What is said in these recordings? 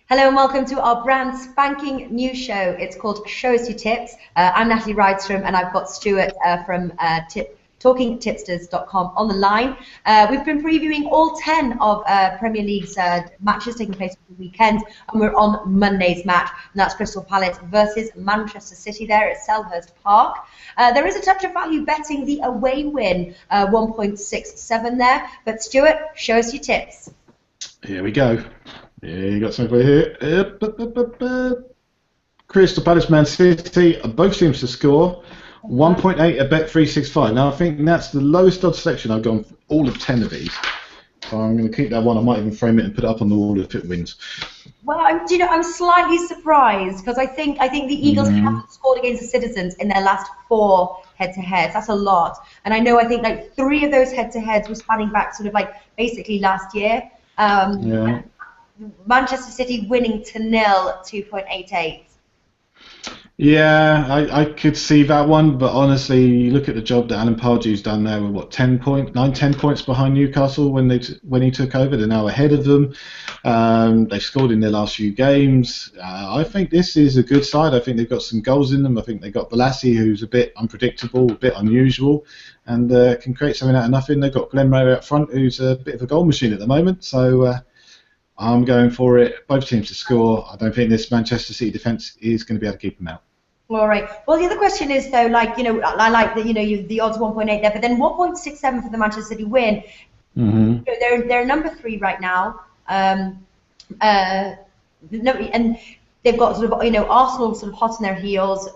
Hello and welcome to our brand spanking new show. It's called Show Us Your Tips. I'm Natalie Rydstrom and I've got Stuart from TalkingTipsters.com on the line. We've been previewing all 10 of Premier League's matches taking place over the weekend, and we're on Monday's match, and that's Crystal Palace versus Manchester City there at Selhurst Park. There is a touch of value betting the away win, 1.67 there, but Stuart, show us your tips. Here we go. Yeah, you got something here. Crystal Palace, Man City, both teams to score. 1.8 at Bet365. Now I think that's the lowest odds selection I've gone for all of 10 of these. So I'm going to keep that one. I might even frame it and put it up on the wall if it wins. Well, I'm slightly surprised because I think the Eagles haven't scored against the Citizens in their last 4 head-to-heads. That's a lot, and I think like 3 of those head-to-heads were spanning back sort of like basically last year. Yeah. Manchester City winning to 0, 2.88. Yeah, I could see that one, but honestly, you look at the job that Alan Pardew's done there with what 10 points behind Newcastle when he took over. They're now ahead of them. They've scored in their last few games. I think this is a good side. I think they've got some goals in them. I think they've got Balassi, who's a bit unpredictable, a bit unusual, and can create something out of nothing. They've got Glenn Murray up front, who's a bit of a goal machine at the moment. So I'm going for it. Both teams to score. I don't think this Manchester City defence is going to be able to keep them out. All right. Well, the other question is though, like I like that the odds 1.8 there, but then 1.67 for the Manchester City win. They're number 3 right now. And they've got sort of Arsenal sort of hot on their heels.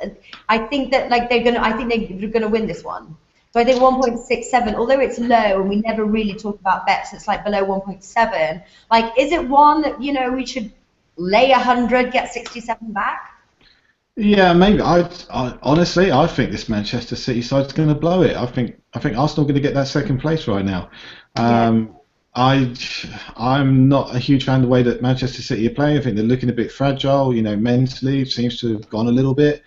I think that they're gonna win this one. So I think 1.67, although it's low and we never really talk about bets, it's like below 1.7. Like, is it one that we should lay 100, get 67 back? Yeah, maybe. Honestly, I think this Manchester City side's going to blow it. I think Arsenal are going to get that second place right now. I'm not a huge fan of the way that Manchester City are playing. I think they're looking a bit fragile. Mentally, it seems to have gone a little bit.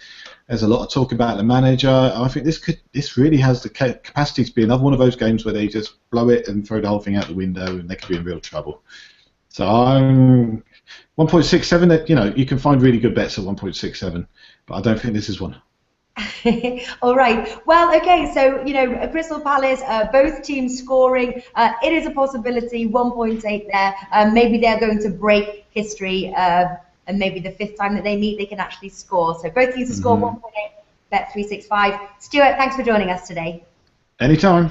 There's a lot of talk about the manager. I think this really has the capacity to be another one of those games where they just blow it and throw the whole thing out the window, and they could be in real trouble. So I'm 1.67. You can find really good bets at 1.67, but I don't think this is one. All right. Well, okay. So Crystal Palace, both teams scoring. It is a possibility. 1.8 there. Maybe they're going to break history. And maybe the 5th time that they meet, they can actually score. So both teams to score 1.8, Bet365. Stuart, thanks for joining us today. Anytime.